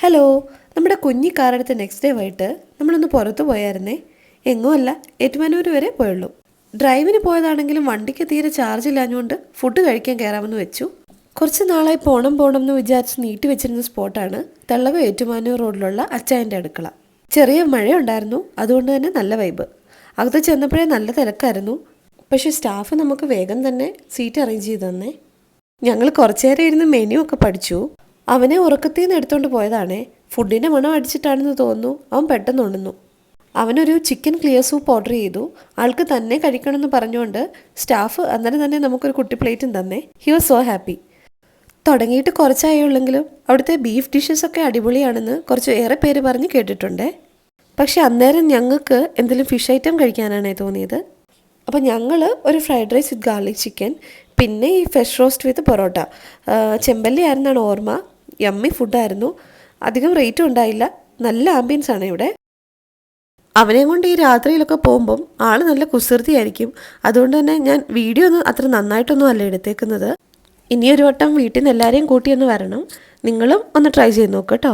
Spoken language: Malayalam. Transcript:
ഹലോ, നമ്മുടെ കുഞ്ഞി കാറെടുത്ത് നെക്സ്റ്റ് ഡേ വൈകിട്ട് നമ്മളൊന്ന് പുറത്ത് പോയായിരുന്നേ. എങ്ങുമല്ല, ഏറ്റുമാനൂർ വരെ പോയുള്ളൂ. ഡ്രൈവിന് പോയതാണെങ്കിലും വണ്ടിക്ക് തീരെ ചാർജ് ഇല്ലാഞ്ഞുകൊണ്ട് ഫുഡ് കഴിക്കാൻ കയറാമെന്ന് വെച്ചു. കുറച്ച് നാളായി പോണം എന്ന് വിചാരിച്ച് നീട്ടി വെച്ചിരുന്ന സ്പോട്ടാണ് തെള്ളവ ഏറ്റുമാനൂർ റോഡിലുള്ള അച്ചായൻ്റെ അടുക്കള. ചെറിയ മഴയുണ്ടായിരുന്നു, അതുകൊണ്ട് തന്നെ നല്ല വൈബ്. അകത്ത് ചെന്നപ്പോഴേ നല്ല തിരക്കായിരുന്നു. പക്ഷേ സ്റ്റാഫ് നമുക്ക് വേഗം തന്നെ സീറ്റ് അറേഞ്ച് ചെയ്ത് തന്നേ. ഞങ്ങൾ കുറച്ചു നേരം ഇരുന്ന് മെനു ഒക്കെ പഠിച്ചു. അവനെ ഉറക്കത്തിൽ നിന്ന് എടുത്തുകൊണ്ട് പോയതാണേ. ഫുഡിൻ്റെ മണം അടിച്ചിട്ടാണെന്ന് തോന്നുന്നു അവൻ പെട്ടെന്ന് ഉണർന്നു. അവനൊരു ചിക്കൻ ക്ലിയർ സൂപ്പ് ഓർഡർ ചെയ്തു. ആൾക്ക് തന്നെ കഴിക്കണമെന്ന് പറഞ്ഞുകൊണ്ട് സ്റ്റാഫ് അന്നേരം തന്നെ നമുക്കൊരു കുട്ടി പ്ലേറ്റും തന്നേ. He was so happy. തുടങ്ങിയിട്ട് കുറച്ചായുള്ളെങ്കിലും അവിടുത്തെ ബീഫ് ഡിഷസ് ഒക്കെ അടിപൊളിയാണെന്ന് കുറച്ച് ഏറെ പേര് പറഞ്ഞ് കേട്ടിട്ടുണ്ടേ. പക്ഷെ അന്നേരം ഞങ്ങൾക്ക് എന്തെങ്കിലും ഫിഷ് ഐറ്റം കഴിക്കാനാണേ തോന്നിയത്. അപ്പോൾ ഞങ്ങൾ ഒരു fried rice with garlic chicken, പിന്നെ ഈ ഫിഷ് റോസ്റ്റ് വിത്ത് പൊറോട്ട. ചെമ്പല്ലി ആയിരുന്നാണ് ഓർമ്മ. യമ്മി ഫുഡായിരുന്നു. അധികം റേറ്റും ഉണ്ടായില്ല. നല്ല ആംബിയൻസ് ആണ് ഇവിടെ. അവനെയും കൊണ്ട് ഈ രാത്രിയിലൊക്കെ പോകുമ്പം ആൾ നല്ല കുസൃതിയായിരിക്കും. അതുകൊണ്ട് തന്നെ ഞാൻ വീഡിയോ ഒന്നും അത്ര നന്നായിട്ടൊന്നും അല്ല എടുത്തേക്കുന്നത്. ഇനിയൊരു വട്ടം വീട്ടിൽ നിന്ന് എല്ലാവരെയും കൂട്ടിയൊന്ന് വരണം. നിങ്ങളും ഒന്ന് ട്രൈ ചെയ്ത് നോക്ക് കേട്ടോ.